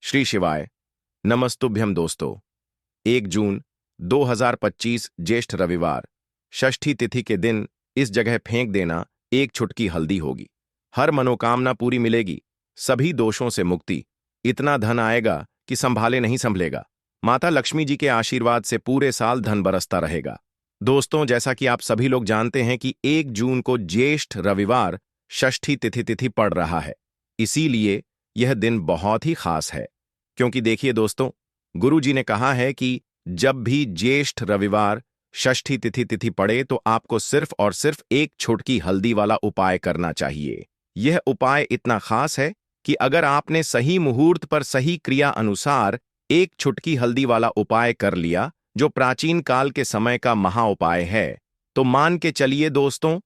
श्री शिवाय नमस्तुभ्यम दोस्तों। 1 जून 2025 ज्येष्ठ रविवार षष्ठी तिथि के दिन इस जगह फेंक देना एक छुटकी हल्दी होगी। हर मनोकामना पूरी मिलेगी, सभी दोषों से मुक्ति, इतना धन आएगा कि संभाले नहीं संभलेगा। माता लक्ष्मी जी के आशीर्वाद से पूरे साल धन बरसता रहेगा। दोस्तों, जैसा कि आप सभी लोग जानते हैं कि 1 जून को ज्येष्ठ रविवार षष्ठी तिथि पड़ रहा है, इसीलिए यह दिन बहुत ही खास है। क्योंकि देखिए दोस्तों, गुरु जी ने कहा है कि जब भी ज्येष्ठ रविवार षष्ठी तिथि पड़े तो आपको सिर्फ और सिर्फ एक छुटकी हल्दी वाला उपाय करना चाहिए। यह उपाय इतना खास है कि अगर आपने सही मुहूर्त पर सही क्रिया अनुसार एक छुटकी हल्दी वाला उपाय कर लिया, जो प्राचीन काल के समय का महा उपाय है, तो मान के चलिए दोस्तों,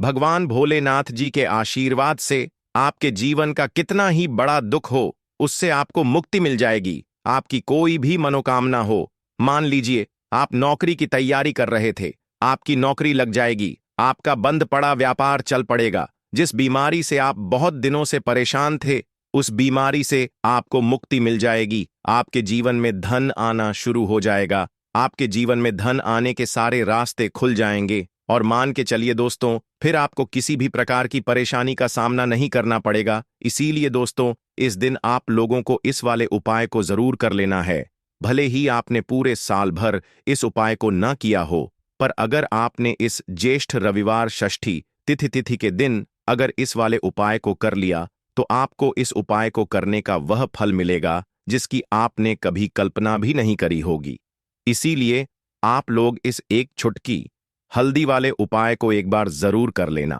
भगवान भोलेनाथ जी के आशीर्वाद से आपके जीवन का कितना ही बड़ा दुख हो, उससे आपको मुक्ति मिल जाएगी। आपकी कोई भी मनोकामना हो, मान लीजिए आप नौकरी की तैयारी कर रहे थे, आपकी नौकरी लग जाएगी, आपका बंद पड़ा व्यापार चल पड़ेगा, जिस बीमारी से आप बहुत दिनों से परेशान थे, उस बीमारी से आपको मुक्ति मिल जाएगी। आपके जीवन में धन आना शुरू हो जाएगा, आपके जीवन में धन आने के सारे रास्ते खुल जाएंगे। और मान के चलिए दोस्तों, फिर आपको किसी भी प्रकार की परेशानी का सामना नहीं करना पड़ेगा। इसीलिए दोस्तों, इस दिन आप लोगों को इस वाले उपाय को जरूर कर लेना है। भले ही आपने पूरे साल भर इस उपाय को न किया हो, पर अगर आपने इस ज्येष्ठ रविवार षष्ठी तिथि के दिन अगर इस वाले उपाय को कर लिया, तो आपको इस उपाय को करने का वह फल मिलेगा जिसकी आपने कभी कल्पना भी नहीं करी होगी। इसीलिए आप लोग इस एक छुटकी हल्दी वाले उपाय को एक बार जरूर कर लेना,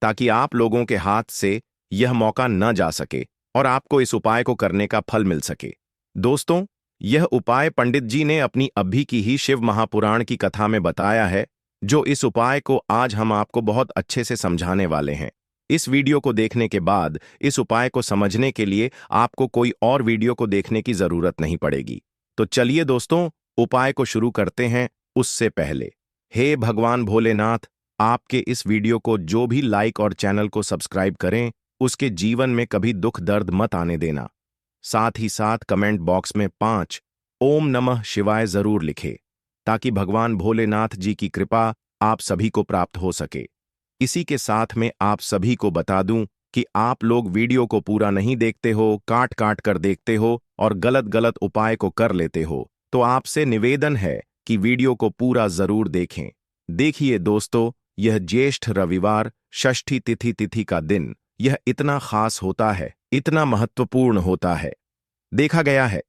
ताकि आप लोगों के हाथ से यह मौका न जा सके और आपको इस उपाय को करने का फल मिल सके। दोस्तों, यह उपाय पंडित जी ने अपनी अभी की ही शिव महापुराण की कथा में बताया है, जो इस उपाय को आज हम आपको बहुत अच्छे से समझाने वाले हैं। इस वीडियो को देखने के बाद इस उपाय को समझने के लिए आपको कोई और वीडियो को देखने की जरूरत नहीं पड़ेगी। तो चलिए दोस्तों, उपाय को शुरू करते हैं। उससे पहले, हे भगवान भोलेनाथ, आपके इस वीडियो को जो भी लाइक और चैनल को सब्सक्राइब करें, उसके जीवन में कभी दुख दर्द मत आने देना। साथ ही साथ कमेंट बॉक्स में 5 ओम नमः शिवाय जरूर लिखे, ताकि भगवान भोलेनाथ जी की कृपा आप सभी को प्राप्त हो सके। इसी के साथ में आप सभी को बता दूं कि आप लोग वीडियो को पूरा नहीं देखते हो, काट काट कर देखते हो और गलत गलत उपाय को कर लेते हो, तो आपसे निवेदन है कि वीडियो को पूरा जरूर देखें। देखिए दोस्तों, यह ज्येष्ठ रविवार षष्ठी तिथि का दिन यह इतना खास होता है, इतना महत्वपूर्ण होता है। देखा गया है,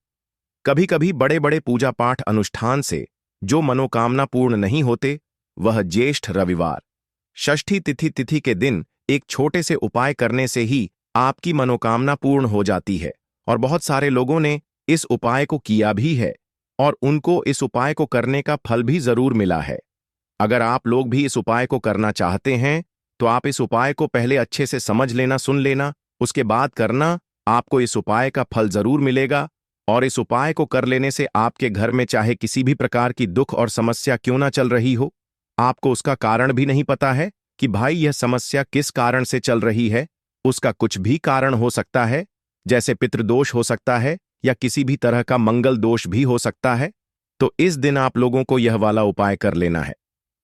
कभी कभी बड़े बड़े पूजा पाठ अनुष्ठान से जो मनोकामना पूर्ण नहीं होते, वह ज्येष्ठ रविवार षष्ठी तिथि के दिन एक छोटे से उपाय करने से ही आपकी मनोकामना पूर्ण हो जाती है। और बहुत सारे लोगों ने इस उपाय को किया भी है और उनको इस उपाय को करने का फल भी जरूर मिला है। अगर आप लोग भी इस उपाय को करना चाहते हैं, तो आप इस उपाय को पहले अच्छे से समझ लेना, सुन लेना, उसके बाद करना। आपको इस उपाय का फल जरूर मिलेगा। और इस उपाय को कर लेने से आपके घर में चाहे किसी भी प्रकार की दुख और समस्या क्यों ना चल रही हो, आपको उसका कारण भी नहीं पता है कि भाई यह समस्या किस कारण से चल रही है, उसका कुछ भी कारण हो सकता है, जैसे पितृदोष हो सकता है या किसी भी तरह का मंगल दोष भी हो सकता है। तो इस दिन आप लोगों को यह वाला उपाय कर लेना है।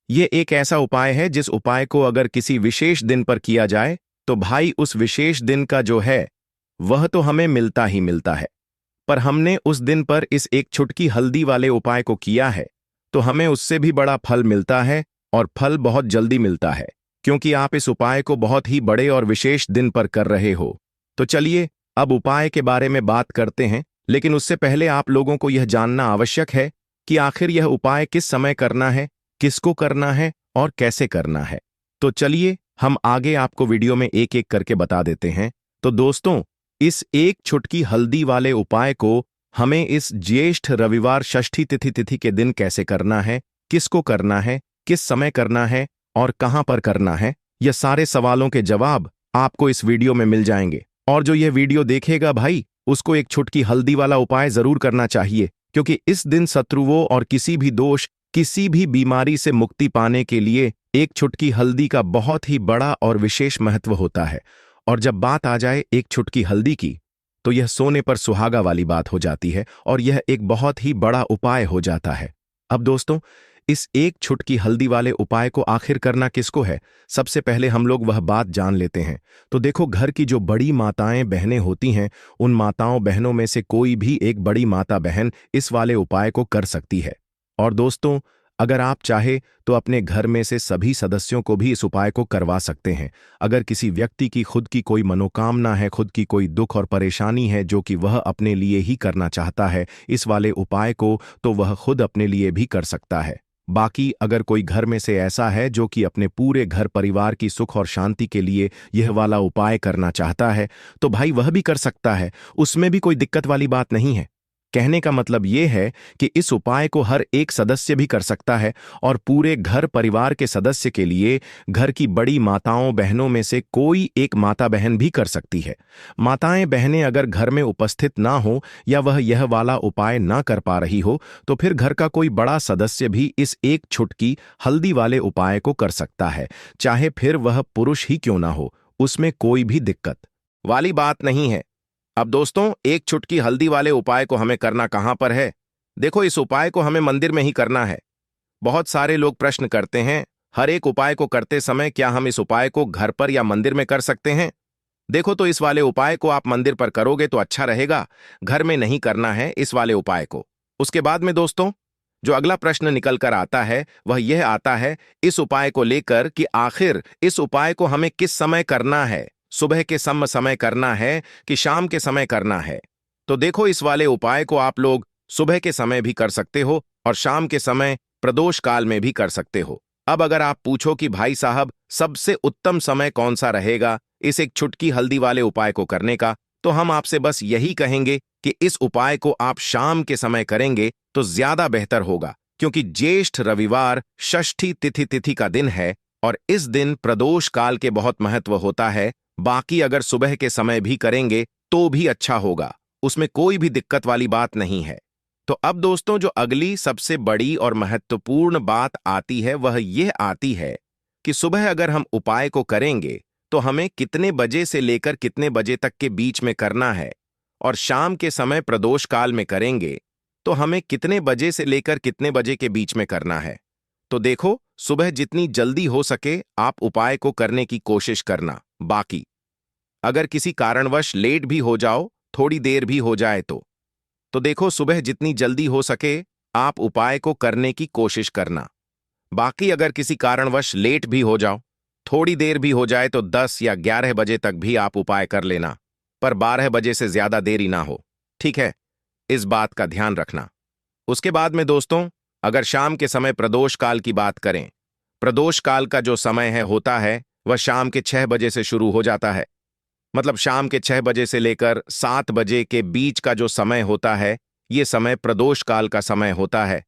यह एक ऐसा उपाय है जिस उपाय को अगर किसी विशेष दिन पर किया जाए, तो भाई उस विशेष दिन का जो है वह तो हमें मिलता ही मिलता है। पर हमने उस दिन पर इस एक छुटकी हल्दी वाले उपाय को किया है, तो हमें उससे भी बड़ा फल मिलता है, और फल बहुत जल्दी मिलता है, क्योंकि आप इस उपाय को बहुत ही बड़े और विशेष दिन पर कर रहे हो। तो चलिए अब उपाय के बारे में बात करते हैं, लेकिन उससे पहले आप लोगों को यह जानना आवश्यक है कि आखिर यह उपाय किस समय करना है, किसको करना है और कैसे करना है। तो चलिए हम आगे आपको वीडियो में एक एक करके बता देते हैं। तो दोस्तों, इस एक छुटकी हल्दी वाले उपाय को हमें इस ज्येष्ठ रविवार षष्ठी तिथि के दिन कैसे करना है, किसको करना है, किस समय करना है और कहां पर करना है, यह सारे सवालों के जवाब आपको इस वीडियो में मिल जाएंगे। और जो यह वीडियो देखेगा भाई, उसको एक छुटकी हल्दी वाला उपाय जरूर करना चाहिए, क्योंकि इस दिन शत्रुओं और किसी भी दोष, किसी भी बीमारी से मुक्ति पाने के लिए एक छुटकी हल्दी का बहुत ही बड़ा और विशेष महत्व होता है। और जब बात आ जाए एक छुटकी हल्दी की, तो यह सोने पर सुहागा वाली बात हो जाती है और यह एक बहुत ही बड़ा उपाय हो जाता है। अब दोस्तों, इस एक छुटकी हल्दी वाले उपाय को आखिर करना किसको है? सबसे पहले हम लोग वह बात जान लेते हैं। तो देखो, घर की जो बड़ी माताएं बहनें होती हैं, उन माताओं बहनों में से कोई भी एक बड़ी माता बहन इस वाले उपाय को कर सकती है। और दोस्तों, अगर आप चाहे तो अपने घर में से सभी सदस्यों को भी इस उपाय को करवा सकते हैं। अगर किसी व्यक्ति की खुद की कोई मनोकामना है, खुद की कोई दुख और परेशानी है जो कि वह अपने लिए ही करना चाहता है इस वाले उपाय को, तो वह खुद अपने लिए भी कर सकता है। बाकी अगर कोई घर में से ऐसा है जो कि अपने पूरे घर परिवार की सुख और शांति के लिए यह वाला उपाय करना चाहता है, तो भाई वह भी कर सकता है, उसमें भी कोई दिक्कत वाली बात नहीं है। कहने का मतलब यह है कि इस उपाय को हर एक सदस्य भी कर सकता है और पूरे घर परिवार के सदस्य के लिए घर की बड़ी माताओं बहनों में से कोई एक माता बहन भी कर सकती है। माताएं बहनें अगर घर में उपस्थित ना हो या वह यह वाला उपाय ना कर पा रही हो, तो फिर घर का कोई बड़ा सदस्य भी इस एक छुटकी हल्दी वाले उपाय को कर सकता है, चाहे फिर वह पुरुष ही क्यों ना हो, उसमें कोई भी दिक्कत वाली बात नहीं है। अब दोस्तों, एक चुटकी हल्दी वाले उपाय को हमें करना कहां पर है? देखो, इस उपाय को हमें मंदिर में ही करना है। बहुत सारे लोग प्रश्न करते हैं, हर एक उपाय को करते समय क्या हम इस उपाय को घर पर या मंदिर में कर सकते हैं? देखो, तो इस वाले उपाय को आप मंदिर पर करोगे तो अच्छा रहेगा, घर में नहीं करना है इस वाले उपाय को। उसके बाद में दोस्तों, जो अगला प्रश्न निकल कर आता है वह यह आता है इस उपाय को लेकर कि आखिर इस उपाय को हमें किस समय करना है? सुबह के समय करना है कि शाम के समय करना है? तो देखो, इस वाले उपाय को आप लोग सुबह के समय भी कर सकते हो और शाम के समय प्रदोष काल में भी कर सकते हो। अब अगर आप पूछो कि भाई साहब, सबसे उत्तम समय कौन सा रहेगा इस एक छुटकी हल्दी वाले उपाय को करने का, तो हम आपसे बस यही कहेंगे कि इस उपाय को आप शाम के समय करेंगे तो ज्यादा बेहतर होगा, क्योंकि ज्येष्ठ रविवार षष्ठी तिथि का दिन है और इस दिन प्रदोष काल के बहुत महत्व होता है। बाकी अगर सुबह के समय भी करेंगे तो भी अच्छा होगा, उसमें कोई भी दिक्कत वाली बात नहीं है। तो अब दोस्तों, जो अगली सबसे बड़ी और महत्वपूर्ण बात आती है वह यह आती है कि सुबह अगर हम उपाय को करेंगे तो हमें कितने बजे से लेकर कितने बजे तक के बीच में करना है, और शाम के समय प्रदोष काल में करेंगे तो हमें कितने बजे से लेकर कितने बजे के बीच में करना है। तो देखो, सुबह जितनी जल्दी हो सके आप उपाय को करने की कोशिश करना। बाकी अगर किसी कारणवश लेट भी हो जाओ, थोड़ी देर भी हो जाए तो देखो, सुबह जितनी जल्दी हो सके आप उपाय को करने की कोशिश करना। बाकी अगर किसी कारणवश लेट भी हो जाओ, थोड़ी देर भी हो जाए, तो 10 या 11 बजे तक भी आप उपाय कर लेना, पर 12 बजे से ज्यादा देरी ना हो, ठीक है? इस बात का ध्यान रखना। उसके बाद में दोस्तों, अगर शाम के समय प्रदोष काल की बात करें, प्रदोष काल का जो समय है होता है वह शाम के 6 बजे से शुरू हो जाता है। मतलब शाम के 6 बजे से लेकर 7 बजे के बीच का जो समय होता है, ये समय प्रदोष काल का समय होता है।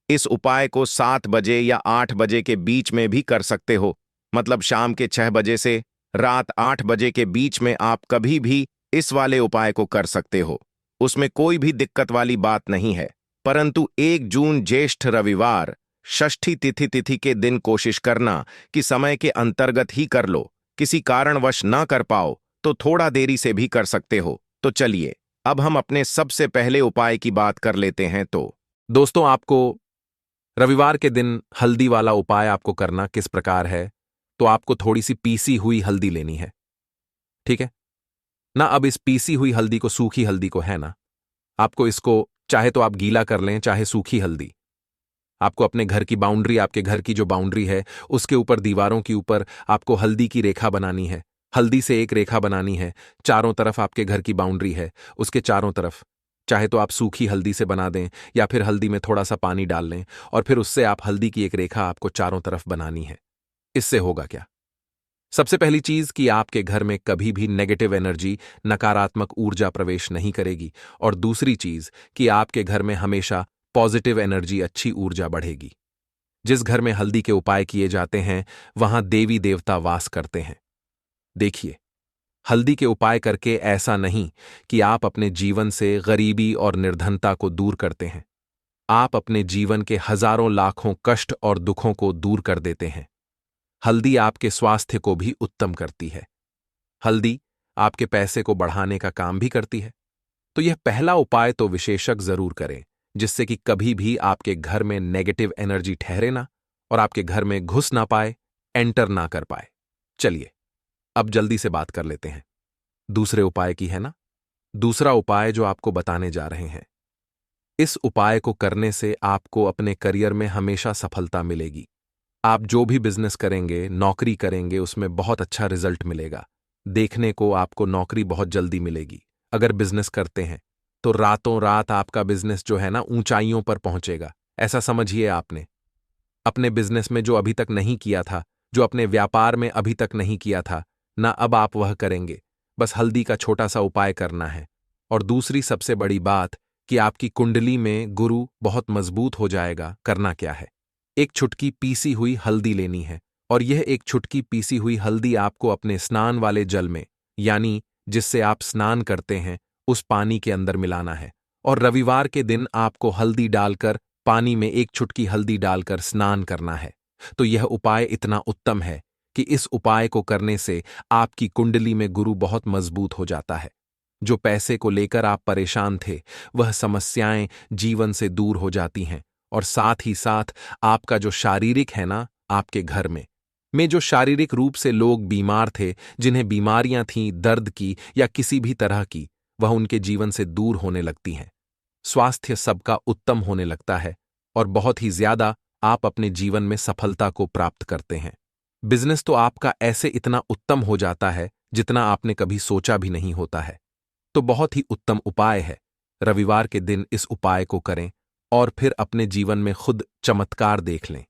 इस उपाय को 7 बजे या 8 बजे के बीच में भी कर सकते हो। मतलब शाम के 6 बजे से रात 8 बजे के बीच में आप कभी भी इस वाले उपाय को कर सकते हो, उसमें कोई भी दिक्कत वाली बात नहीं है। परंतु 1 जून ज्येष्ठ रविवार षष्ठी तिथि के दिन कोशिश करना कि समय के अंतर्गत ही कर लो। किसी कारणवश ना कर पाओ तो थोड़ा देरी से भी कर सकते हो। तो चलिए, अब हम अपने सबसे पहले उपाय की बात कर लेते हैं। तो दोस्तों, आपको रविवार के दिन हल्दी वाला उपाय आपको करना किस प्रकार है? तो आपको थोड़ी सी पीसी हुई हल्दी लेनी है, ठीक है ना? अब इस पीसी हुई हल्दी को, सूखी हल्दी को, है ना, आपको इसको चाहे तो आप गीला कर लें, चाहे सूखी हल्दी। आपको अपने घर की बाउंड्री, आपके घर की जो बाउंड्री है उसके ऊपर, दीवारों के ऊपर आपको हल्दी की रेखा बनानी है। हल्दी से एक रेखा बनानी है। चारों तरफ आपके घर की बाउंड्री है, उसके चारों तरफ चाहे तो आप सूखी हल्दी से बना दें या फिर हल्दी में थोड़ा सा पानी डाल लें और फिर उससे आप हल्दी की एक रेखा आपको चारों तरफ बनानी है। इससे होगा क्या? सबसे पहली चीज कि आपके घर में कभी भी नेगेटिव एनर्जी, नकारात्मक ऊर्जा प्रवेश नहीं करेगी, और दूसरी चीज कि आपके घर में हमेशा पॉजिटिव एनर्जी, अच्छी ऊर्जा बढ़ेगी। जिस घर में हल्दी के उपाय किए जाते हैं वहां देवी देवता वास करते हैं। देखिए, हल्दी के उपाय करके ऐसा नहीं कि आप अपने जीवन से गरीबी और निर्धनता को दूर करते हैं, आप अपने जीवन के हजारों लाखों कष्ट और दुखों को दूर कर देते हैं। हल्दी आपके स्वास्थ्य को भी उत्तम करती है। हल्दी आपके पैसे को बढ़ाने का काम भी करती है। तो यह पहला उपाय तो विशेषज्ञ जरूर करें, जिससे कि कभी भी आपके घर में नेगेटिव एनर्जी ठहरे ना और आपके घर में घुस ना पाए, एंटर ना कर पाए। चलिए अब जल्दी से बात कर लेते हैं दूसरे उपाय की, है ना। दूसरा उपाय जो आपको बताने जा रहे हैं, इस उपाय को करने से आपको अपने करियर में हमेशा सफलता मिलेगी। आप जो भी बिजनेस करेंगे, नौकरी करेंगे, उसमें बहुत अच्छा रिजल्ट मिलेगा। देखने को आपको नौकरी बहुत जल्दी मिलेगी। अगर बिजनेस करते हैं तो रातों रात आपका बिजनेस जो है ना ऊंचाइयों पर पहुंचेगा। ऐसा समझिए, आपने अपने बिजनेस में जो अभी तक नहीं किया था, जो अपने व्यापार में अभी तक नहीं किया था ना, अब आप वह करेंगे। बस हल्दी का छोटा सा उपाय करना है। और दूसरी सबसे बड़ी बात कि आपकी कुंडली में गुरु बहुत मजबूत हो जाएगा। करना क्या है, एक चुटकी पीसी हुई हल्दी लेनी है और यह एक चुटकी पीसी हुई हल्दी आपको अपने स्नान वाले जल में, यानी जिससे आप स्नान करते हैं, उस पानी के अंदर मिलाना है। और रविवार के दिन आपको हल्दी डालकर, पानी में एक चुटकी हल्दी डालकर स्नान करना है। तो यह उपाय इतना उत्तम है कि इस उपाय को करने से आपकी कुंडली में गुरु बहुत मजबूत हो जाता है। जो पैसे को लेकर आप परेशान थे, वह समस्याएं जीवन से दूर हो जाती हैं। और साथ ही साथ आपका जो शारीरिक है ना, आपके घर में जो शारीरिक रूप से लोग बीमार थे, जिन्हें बीमारियां थीं दर्द की या किसी भी तरह की, वह उनके जीवन से दूर होने लगती हैं। स्वास्थ्य सबका उत्तम होने लगता है और बहुत ही ज्यादा आप अपने जीवन में सफलता को प्राप्त करते हैं। बिजनेस तो आपका ऐसे इतना उत्तम हो जाता है जितना आपने कभी सोचा भी नहीं होता है। तो बहुत ही उत्तम उपाय है। रविवार के दिन इस उपाय को करें और फिर अपने जीवन में खुद चमत्कार देख लें।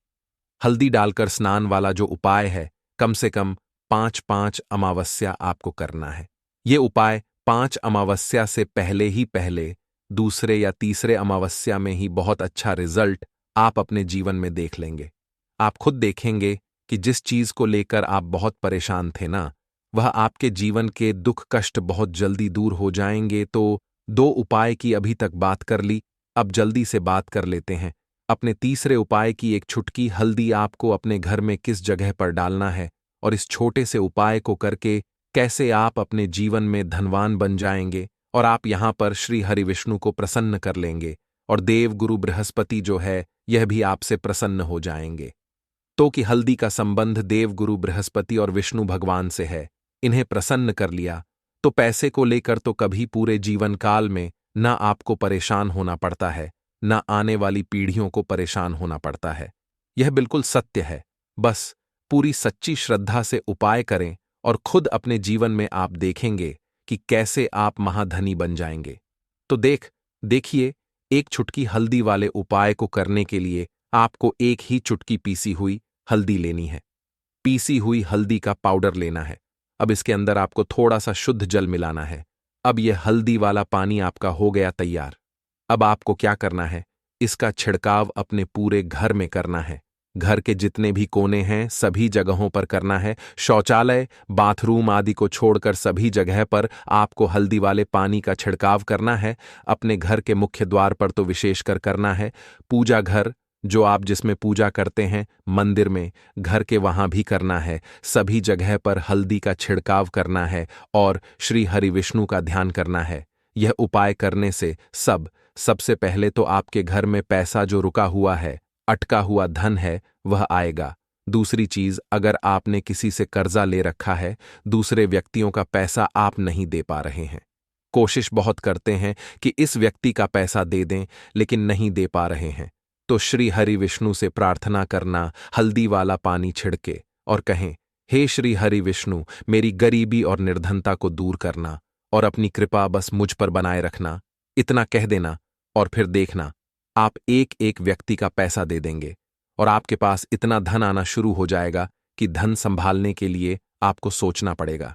हल्दी डालकर स्नान वाला जो उपाय है, कम से कम 5-5 अमावस्या आपको करना है। ये उपाय 5 अमावस्या से पहले ही पहले, दूसरे या तीसरे अमावस्या में ही बहुत अच्छा रिजल्ट आप अपने जीवन में देख लेंगे। आप खुद देखेंगे कि जिस चीज को लेकर आप बहुत परेशान थे ना, वह आपके जीवन के दुख कष्ट बहुत जल्दी दूर हो जाएंगे। तो 2 उपाय की अभी तक बात कर ली, अब जल्दी से बात कर लेते हैं अपने तीसरे उपाय की। एक छुटकी हल्दी आपको अपने घर में किस जगह पर डालना है और इस छोटे से उपाय को करके कैसे आप अपने जीवन में धनवान बन जाएंगे और आप यहां पर श्री हरि विष्णु को प्रसन्न कर लेंगे और देव गुरु बृहस्पति जो है, यह भी आपसे प्रसन्न हो जाएंगे। तो कि हल्दी का संबंध देव गुरु बृहस्पति और विष्णु भगवान से है, इन्हें प्रसन्न कर लिया तो पैसे को लेकर तो कभी पूरे जीवन काल में ना आपको परेशान होना पड़ता है, ना आने वाली पीढ़ियों को परेशान होना पड़ता है। यह बिल्कुल सत्य है। बस पूरी सच्ची श्रद्धा से उपाय करें और खुद अपने जीवन में आप देखेंगे कि कैसे आप महाधनी बन जाएंगे। तो देखिए, एक चुटकी हल्दी वाले उपाय को करने के लिए आपको एक ही चुटकी पीसी हुई हल्दी लेनी है। पीसी हुई हल्दी का पाउडर लेना है। अब इसके अंदर आपको थोड़ा सा शुद्ध जल मिलाना है। अब यह हल्दी वाला पानी आपका हो गया तैयार। अब आपको क्या करना है, इसका छिड़काव अपने पूरे घर में करना है। घर के जितने भी कोने हैं सभी जगहों पर करना है। शौचालय, बाथरूम आदि को छोड़कर सभी जगह पर आपको हल्दी वाले पानी का छिड़काव करना है। अपने घर के मुख्य द्वार पर तो विशेषकर करना है। पूजा घर जो आप जिसमें पूजा करते हैं, मंदिर में, घर के वहां भी करना है। सभी जगह पर हल्दी का छिड़काव करना है और श्री हरि विष्णु का ध्यान करना है। यह उपाय करने से सबसे पहले तो आपके घर में पैसा जो रुका हुआ है, अटका हुआ धन है, वह आएगा। दूसरी चीज, अगर आपने किसी से कर्जा ले रखा है, दूसरे व्यक्तियों का पैसा आप नहीं दे पा रहे हैं, कोशिश बहुत करते हैं कि इस व्यक्ति का पैसा दे दें लेकिन नहीं दे पा रहे हैं, तो श्री हरि विष्णु से प्रार्थना करना, हल्दी वाला पानी छिड़के और कहें, हे श्री हरि विष्णु, मेरी गरीबी और निर्धनता को दूर करना और अपनी कृपा बस मुझ पर बनाए रखना। इतना कह देना और फिर देखना, आप एक एक व्यक्ति का पैसा दे देंगे और आपके पास इतना धन आना शुरू हो जाएगा कि धन संभालने के लिए आपको सोचना पड़ेगा।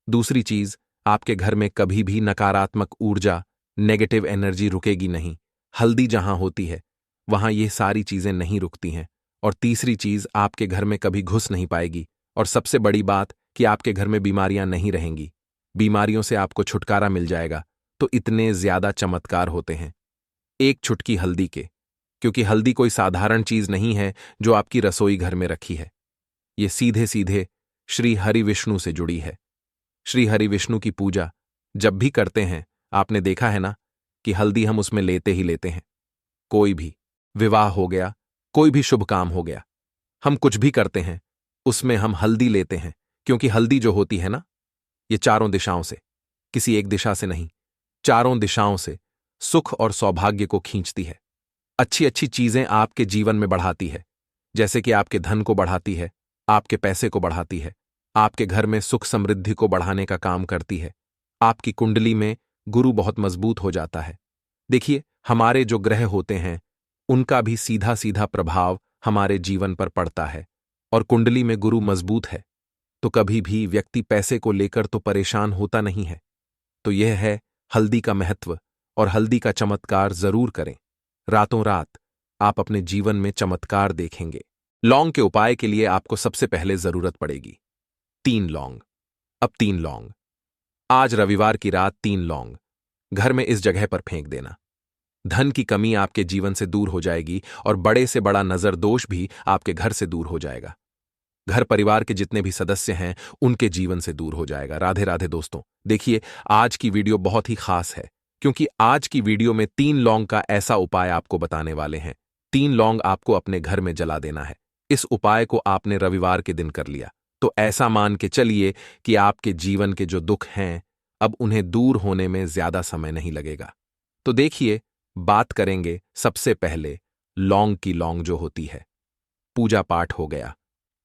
दूसरी चीज, आपके घर में कभी भी नकारात्मक ऊर्जा, नेगेटिव एनर्जी रुकेगी नहीं। हल्दी जहां होती है वहां ये सारी चीजें नहीं रुकती हैं। और तीसरी चीज, आपके घर में कभी घुस नहीं पाएगी। और सबसे बड़ी बात कि आपके घर में बीमारियां नहीं रहेंगी। बीमारियों से आपको छुटकारा मिल जाएगा। तो इतने ज्यादा चमत्कार होते हैं एक चुटकी हल्दी के, क्योंकि हल्दी कोई साधारण चीज नहीं है जो आपकी रसोई घर में रखी है। ये सीधे सीधे श्री हरि विष्णु से जुड़ी है। श्री हरि विष्णु की पूजा जब भी करते हैं, आपने देखा है ना कि हल्दी हम उसमें लेते ही लेते हैं। कोई भी विवाह हो गया, कोई भी शुभ काम हो गया, हम कुछ भी करते हैं उसमें हम हल्दी लेते हैं, क्योंकि हल्दी जो होती है ना, ये चारों दिशाओं से, किसी एक दिशा से नहीं, चारों दिशाओं से सुख और सौभाग्य को खींचती है। अच्छी अच्छी चीजें आपके जीवन में बढ़ाती है, जैसे कि आपके धन को बढ़ाती है, आपके पैसे को बढ़ाती है, आपके घर में सुख समृद्धि को बढ़ाने का काम करती है। आपकी कुंडली में गुरु बहुत मजबूत हो जाता है। देखिए, हमारे जो ग्रह होते हैं उनका भी सीधा सीधा प्रभाव हमारे जीवन पर पड़ता है, और कुंडली में गुरु मजबूत है तो कभी भी व्यक्ति पैसे को लेकर तो परेशान होता नहीं है। तो यह है हल्दी का महत्व, और हल्दी का चमत्कार जरूर करें। रातों रात आप अपने जीवन में चमत्कार देखेंगे। लौंग के उपाय के लिए आपको सबसे पहले जरूरत पड़ेगी 3 लौंग। अब 3 लौंग, आज रविवार की रात 3 लौंग घर में इस जगह पर फेंक देना। धन की कमी आपके जीवन से दूर हो जाएगी और बड़े से बड़ा नजर दोष भी आपके घर से दूर हो जाएगा। घर परिवार के जितने भी सदस्य हैं उनके जीवन से दूर हो जाएगा। राधे राधे दोस्तों। देखिए, आज की वीडियो बहुत ही खास है, क्योंकि आज की वीडियो में 3 लौंग का ऐसा उपाय आपको बताने वाले हैं। 3 लौंग आपको अपने घर में जला देना है। इस उपाय को आपने रविवार के दिन कर लिया तो ऐसा मान के चलिए कि आपके जीवन के जो दुख हैं अब उन्हें दूर होने में ज्यादा समय नहीं लगेगा। तो देखिए, बात करेंगे सबसे पहले लौंग की। लौंग जो होती है, पूजा पाठ हो गया,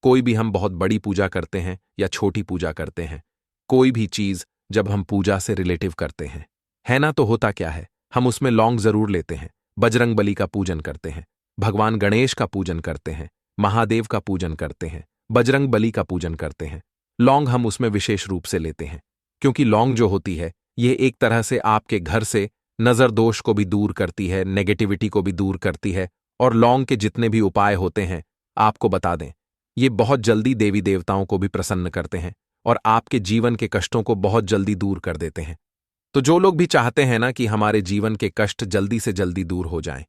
कोई भी हम बहुत बड़ी पूजा करते हैं या छोटी पूजा करते हैं, कोई भी चीज जब हम पूजा से रिलेटिव करते हैं, है ना, तो होता क्या है, हम उसमें लौंग जरूर लेते हैं। बजरंग बली का पूजन करते हैं, भगवान गणेश का पूजन करते हैं, महादेव का पूजन करते हैं, बजरंग बली का पूजन करते हैं। लौंग हम उसमें विशेष रूप से लेते हैं, क्योंकि लौंग जो होती है ये एक तरह से आपके घर से नजर दोष को भी दूर करती है, नेगेटिविटी को भी दूर करती है। और लौंग के जितने भी उपाय होते हैं आपको बता दें, ये बहुत जल्दी देवी देवताओं को भी प्रसन्न करते हैं और आपके जीवन के कष्टों को बहुत जल्दी दूर कर देते हैं। तो जो लोग भी चाहते हैं ना कि हमारे जीवन के कष्ट जल्दी से जल्दी दूर हो जाएं,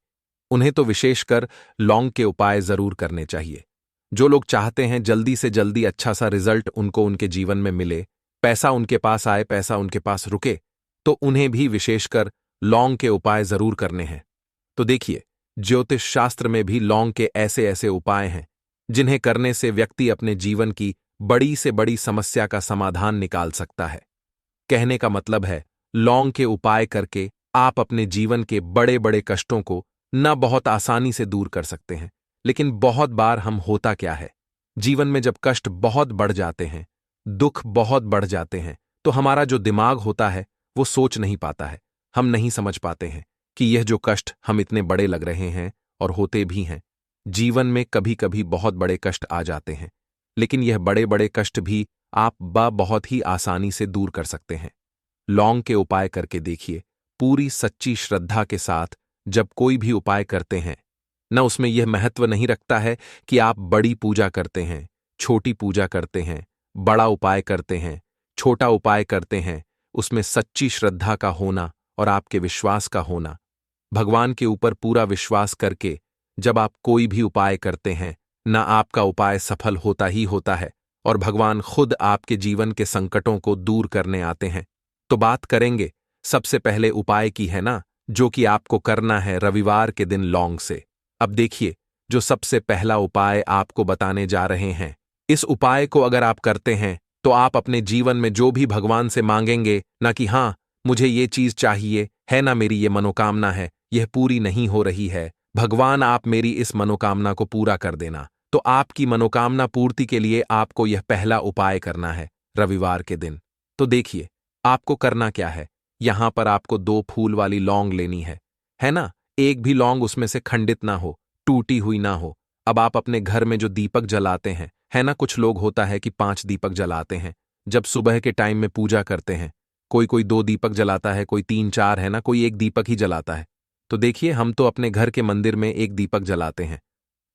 उन्हें तो विशेषकर लौंग के उपाय जरूर करने चाहिए। जो लोग चाहते हैं जल्दी से जल्दी अच्छा सा रिजल्ट उनको उनके जीवन में मिले, पैसा उनके पास आए, पैसा उनके पास रुके, तो उन्हें भी विशेषकर लौंग के उपाय जरूर करने हैं। तो देखिए, ज्योतिष शास्त्र में भी लौंग के ऐसे ऐसे उपाय हैं जिन्हें करने से व्यक्ति अपने जीवन की बड़ी से बड़ी समस्या का समाधान निकाल सकता है। कहने का मतलब है, लौंग के उपाय करके आप अपने जीवन के बड़े बड़े कष्टों को न बहुत आसानी से दूर कर सकते हैं। लेकिन बहुत बार हम होता क्या है, जीवन में जब कष्ट बहुत बढ़ जाते हैं, दुख बहुत बढ़ जाते हैं, तो हमारा जो दिमाग होता है वो सोच नहीं पाता है। हम नहीं समझ पाते हैं कि यह जो कष्ट हम इतने बड़े लग रहे हैं, और होते भी हैं। जीवन में कभी कभी बहुत बड़े कष्ट आ जाते हैं, लेकिन यह बड़े बड़े कष्ट भी आप बहुत ही आसानी से दूर कर सकते हैं। लौंग के उपाय करके देखिए, पूरी सच्ची श्रद्धा के साथ जब कोई भी उपाय करते हैं न, उसमें यह महत्व नहीं रखता है कि आप बड़ी पूजा करते हैं, छोटी पूजा करते हैं, बड़ा उपाय करते हैं, छोटा उपाय करते हैं, उसमें सच्ची श्रद्धा का होना और आपके विश्वास का होना। भगवान के ऊपर पूरा विश्वास करके जब आप कोई भी उपाय करते हैं, न आपका उपाय सफल होता ही होता है और भगवान खुद आपके जीवन के संकटों को दूर करने आते हैं। तो बात करेंगे सबसे पहले उपाय की, है ना, जो कि आपको करना है रविवार के दिन लौंग से। अब देखिए, जो सबसे पहला उपाय आपको बताने जा रहे हैं, इस उपाय को अगर आप करते हैं तो आप अपने जीवन में जो भी भगवान से मांगेंगे, ना कि हाँ मुझे ये चीज चाहिए, है ना, मेरी ये मनोकामना है, यह पूरी नहीं हो रही है, भगवान आप मेरी इस मनोकामना को पूरा कर देना, तो आपकी मनोकामना पूर्ति के लिए आपको यह पहला उपाय करना है रविवार के दिन। तो देखिए, आपको करना क्या है, यहां पर आपको 2 फूल वाली लौंग लेनी है ना, एक भी लौंग उसमें से खंडित ना हो, टूटी हुई ना हो। अब आप अपने घर में जो दीपक जलाते हैं, है ना, कुछ लोग होता है कि 5 दीपक जलाते हैं जब सुबह के टाइम में पूजा करते हैं, कोई कोई 2 दीपक जलाता है, कोई 3-4, है ना, कोई 1 दीपक ही जलाता है। तो देखिए, हम तो अपने घर के मंदिर में 1 दीपक जलाते हैं।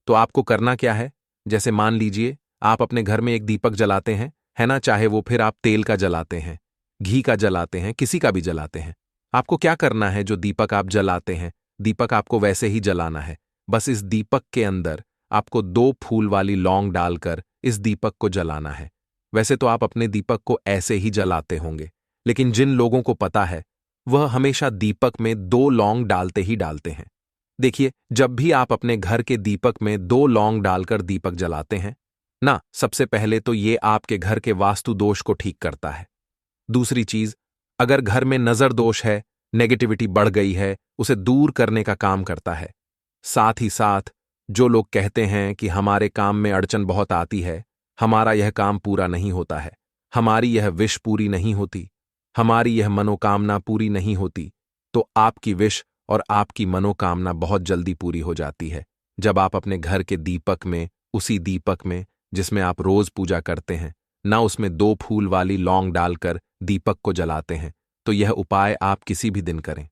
तो आपको करना क्या है, जैसे मान लीजिए आप अपने घर में 1 दीपक जलाते हैं, है ना, चाहे वो फिर आप तेल का जलाते हैं, घी का जलाते हैं, किसी का भी जलाते हैं। आपको क्या करना है, जो दीपक आप जलाते हैं, दीपक आपको वैसे ही जलाना है। बस इस दीपक के अंदर आपको 2 फूल वाली लौंग डालकर इस दीपक को जलाना है। वैसे तो आप अपने दीपक को ऐसे ही जलाते होंगे, लेकिन जिन लोगों को पता है वह हमेशा दीपक में 2 लौंग डालते ही डालते हैं। देखिए, जब भी आप अपने घर के दीपक में 2 लौंग डालकर दीपक जलाते हैं ना, सबसे पहले तो ये आपके घर के वास्तु दोष को ठीक करता है। दूसरी चीज, अगर घर में नजर दोष है, नेगेटिविटी बढ़ गई है, उसे दूर करने का काम करता है। साथ ही साथ जो लोग कहते हैं कि हमारे काम में अड़चन बहुत आती है, हमारा यह काम पूरा नहीं होता है, हमारी यह विश पूरी नहीं होती, हमारी यह मनोकामना पूरी नहीं होती, तो आपकी विश और आपकी मनोकामना बहुत जल्दी पूरी हो जाती है जब आप अपने घर के दीपक में, उसी दीपक में जिसमें आप रोज पूजा करते हैं ना, उसमें 2 फूल वाली लौंग डालकर दीपक को जलाते हैं। तो यह उपाय आप किसी भी दिन करें।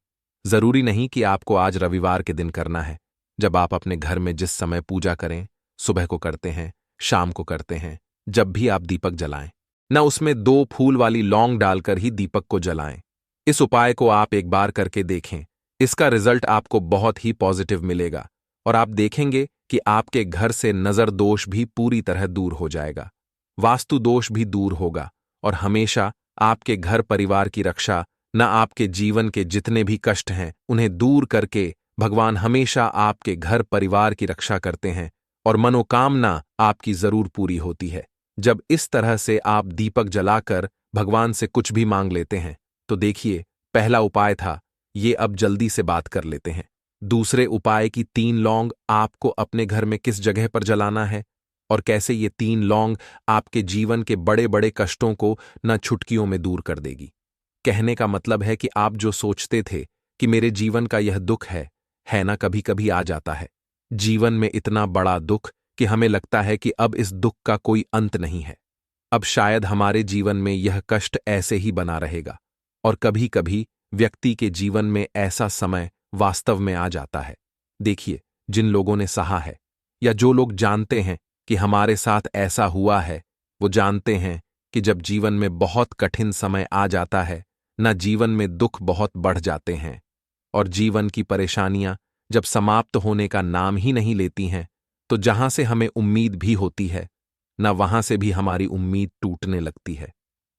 जरूरी नहीं कि आपको आज रविवार के दिन करना है। जब आप अपने घर में जिस समय पूजा करें, सुबह को करते हैं, शाम को करते हैं, जब भी आप दीपक जलाएं ना, उसमें 2 फूल वाली लौंग डालकर ही दीपक को जलाएं। इस उपाय को आप एक बार करके देखें। इसका रिजल्ट आपको बहुत ही पॉजिटिव मिलेगा और आप देखेंगे कि आपके घर से नजर दोष भी पूरी तरह दूर हो जाएगा, वास्तु दोष भी दूर होगा और हमेशा आपके घर परिवार की रक्षा, न आपके जीवन के जितने भी कष्ट हैं उन्हें दूर करके भगवान हमेशा आपके घर परिवार की रक्षा करते हैं और मनोकामना आपकी जरूर पूरी होती है। जब इस तरह से आप दीपक जलाकर भगवान से कुछ भी मांग लेते हैं तो देखिए, पहला उपाय था ये, अब जल्दी से बात कर लेते हैं। दूसरे उपाय की 3 लौंग आपको अपने घर में किस जगह पर जलाना है और कैसे ये 3 लौंग आपके जीवन के बड़े बड़े कष्टों को न चुटकियों में दूर कर देगी। कहने का मतलब है कि आप जो सोचते थे कि मेरे जीवन का यह दुख है ना, कभी कभी आ जाता है जीवन में इतना बड़ा दुख कि हमें लगता है कि अब इस दुख का कोई अंत नहीं है, अब शायद हमारे जीवन में यह कष्ट ऐसे ही बना रहेगा। और कभी कभी व्यक्ति के जीवन में ऐसा समय वास्तव में आ जाता है। देखिए, जिन लोगों ने सहा है या जो लोग जानते हैं कि हमारे साथ ऐसा हुआ है, वो जानते हैं कि जब जीवन में बहुत कठिन समय आ जाता है ना, जीवन में दुख बहुत बढ़ जाते हैं और जीवन की परेशानियां जब समाप्त होने का नाम ही नहीं लेती हैं, तो जहां से हमें उम्मीद भी होती है ना, वहां से भी हमारी उम्मीद टूटने लगती है।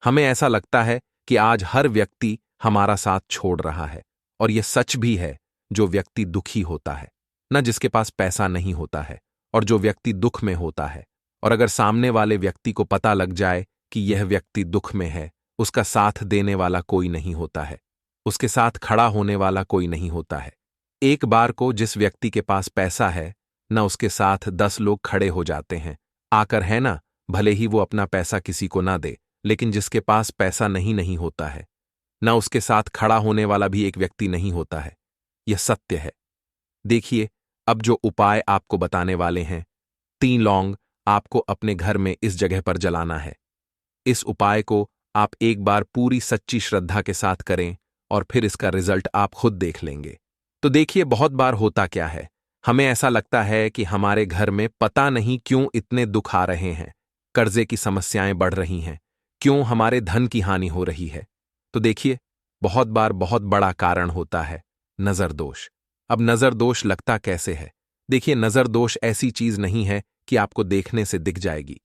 हमें ऐसा लगता है कि आज हर व्यक्ति हमारा साथ छोड़ रहा है और यह सच भी है। जो व्यक्ति दुखी होता है ना, जिसके पास पैसा नहीं होता है, और जो व्यक्ति दुख में होता है, और अगर सामने वाले व्यक्ति को पता लग जाए कि यह व्यक्ति दुख में है, उसका साथ देने वाला कोई नहीं होता है, उसके साथ खड़ा होने वाला कोई नहीं होता है। एक बार को जिस व्यक्ति के पास पैसा है ना, उसके साथ 10 लोग खड़े हो जाते हैं आकर, है ना, भले ही वो अपना पैसा किसी को ना दे, लेकिन जिसके पास पैसा नहीं होता है ना, उसके साथ खड़ा होने वाला भी एक व्यक्ति नहीं होता है। यह सत्य है। देखिए, अब जो उपाय आपको बताने वाले हैं, 3 लौंग आपको अपने घर में इस जगह पर जलाना है। इस उपाय को आप एक बार पूरी सच्ची श्रद्धा के साथ करें और फिर इसका रिजल्ट आप खुद देख लेंगे। तो देखिए, बहुत बार होता क्या है, हमें ऐसा लगता है कि हमारे घर में पता नहीं क्यों इतने दुख आ रहे हैं, कर्जे की समस्याएं बढ़ रही हैं, क्यों हमारे धन की हानि हो रही है। तो देखिए, बहुत बार बहुत बड़ा कारण होता है नजर दोष। अब नजर दोष लगता कैसे है? देखिए, नजर दोष ऐसी चीज नहीं है कि आपको देखने से दिख जाएगी।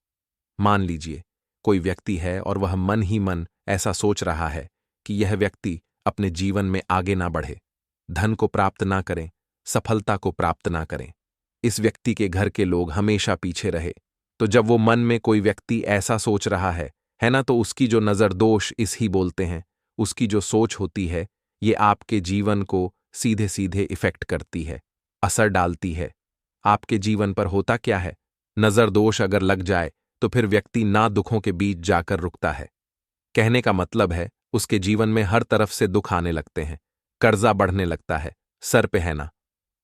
मान लीजिए कोई व्यक्ति है और वह मन ही मन ऐसा सोच रहा है कि यह व्यक्ति अपने जीवन में आगे ना बढ़े, धन को प्राप्त ना करें, सफलता को प्राप्त ना करें, इस व्यक्ति के घर के लोग हमेशा पीछे रहे। तो जब वो मन में कोई व्यक्ति ऐसा सोच रहा है ना, तो उसकी जो नजर दोष इस ही बोलते हैं, उसकी जो सोच होती है, ये आपके जीवन को सीधे सीधे इफेक्ट करती है, असर डालती है। आपके जीवन पर होता क्या है, नजर दोष अगर लग जाए तो फिर व्यक्ति ना दुखों के बीच जाकर रुकता है। कहने का मतलब है, उसके जीवन में हर तरफ से दुख आने लगते हैं, कर्जा बढ़ने लगता है, सर पे है ना,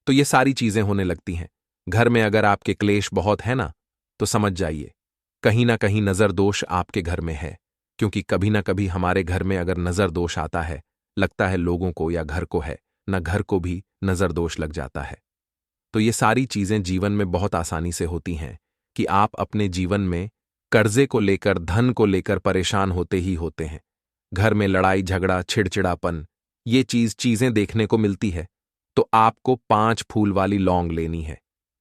तो ये सारी चीजें होने लगती हैं। घर में अगर आपके क्लेश बहुत है ना, तो समझ जाइए कहीं ना कहीं नजर दोष आपके घर में है, क्योंकि कभी ना कभी हमारे घर में अगर नजर दोष आता है, लगता है लोगों को या घर को है ना, घर को भी नजर दोष लग जाता है। तो ये सारी चीजें जीवन में बहुत आसानी से होती हैं कि आप अपने जीवन में कर्जे को लेकर, धन को लेकर परेशान होते ही होते हैं। घर में लड़ाई झगड़ा, चिड़चिड़ापन, ये चीजें देखने को मिलती है। तो आपको 5 फूल वाली लौंग लेनी है।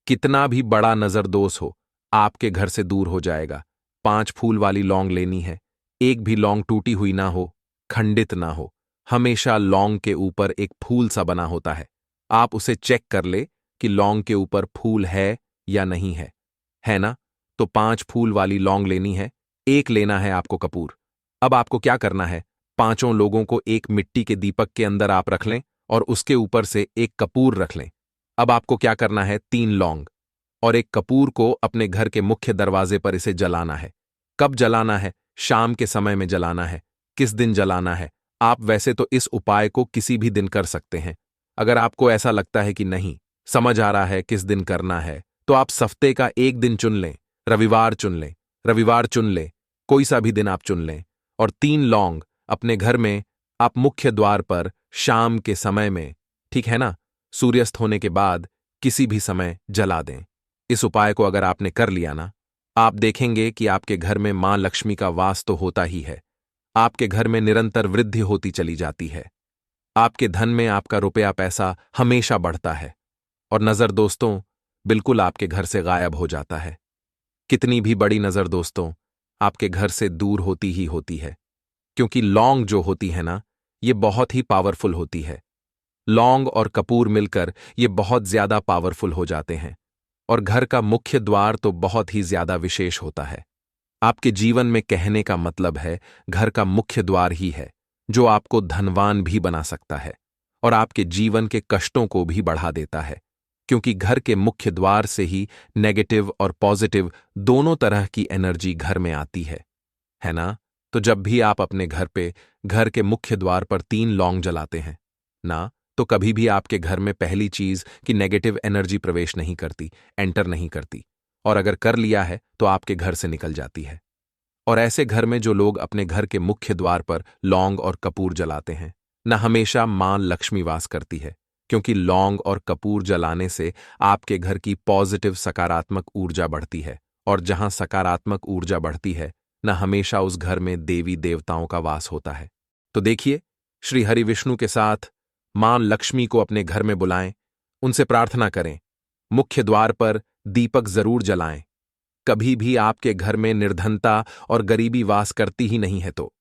कितना भी बड़ा नजर दोष हो, आपके घर से दूर हो जाएगा। 5 फूल वाली लौंग लेनी है, एक भी लौंग टूटी हुई ना हो, खंडित ना हो, हमेशा लौंग के ऊपर एक फूल सा बना होता है। आप उसे चेक कर ले कि लौंग के ऊपर फूल है या नहीं है ना? तो 5 फूल वाली लौंग लेनी है, एक लेना है आपको कपूर। अब आपको क्या करना है, पांचों लोगों को एक मिट्टी के दीपक के अंदर आप रख लें और उसके ऊपर से एक कपूर रख लें। अब आपको क्या करना है, 3 लौंग और एक कपूर को अपने घर के मुख्य दरवाजे पर इसे जलाना है। कब जलाना है? शाम के समय में जलाना है। किस दिन जलाना है? आप वैसे तो इस उपाय को किसी भी दिन कर सकते हैं। अगर आपको ऐसा लगता है कि नहीं समझ आ रहा है किस दिन करना है, तो आप हफ्ते का एक दिन चुन लें, रविवार चुन लें। रविवार चुन लें, कोई सा भी दिन आप चुन लें और 3 लौंग अपने घर में आप मुख्य द्वार पर शाम के समय में, ठीक है ना, सूर्यास्त होने के बाद किसी भी समय जला दें। इस उपाय को अगर आपने कर लिया ना, आप देखेंगे कि आपके घर में मां लक्ष्मी का वास तो होता ही है। आपके घर में निरंतर वृद्धि होती चली जाती है। आपके धन में आपका रुपया पैसा हमेशा बढ़ता है और नजर दोस्तों बिल्कुल आपके घर से गायब हो जाता है। कितनी भी बड़ी नजर दोस्तों आपके घर से दूर होती ही होती है, क्योंकि लौंग जो होती है ना, ये बहुत ही पावरफुल होती है। लौंग और कपूर मिलकर ये बहुत ज्यादा पावरफुल हो जाते हैं और घर का मुख्य द्वार तो बहुत ही ज्यादा विशेष होता है। आपके जीवन में कहने का मतलब है घर का मुख्य द्वार ही है जो आपको धनवान भी बना सकता है और आपके जीवन के कष्टों को भी बढ़ा देता है, क्योंकि घर के मुख्य द्वार से ही नेगेटिव और पॉजिटिव दोनों तरह की एनर्जी घर में आती है ना? तो जब भी आप अपने घर पे घर के मुख्य द्वार पर 3 लौंग जलाते हैं ना, तो कभी भी आपके घर में पहली चीज कि नेगेटिव एनर्जी प्रवेश नहीं करती, एंटर नहीं करती, और अगर कर लिया है तो आपके घर से निकल जाती है। और ऐसे घर में जो लोग अपने घर के मुख्य द्वार पर लौंग और कपूर जलाते हैं न, हमेशा मां लक्ष्मी वास करती है, क्योंकि लौंग और कपूर जलाने से आपके घर की पॉजिटिव सकारात्मक ऊर्जा बढ़ती है और जहां सकारात्मक ऊर्जा बढ़ती है न, हमेशा उस घर में देवी देवताओं का वास होता है। तो देखिए, श्री हरि विष्णु के साथ मां लक्ष्मी को अपने घर में बुलाएं, उनसे प्रार्थना करें, मुख्य द्वार पर दीपक जरूर जलाएं। कभी भी आपके घर में निर्धनता और गरीबी वास करती ही नहीं है तो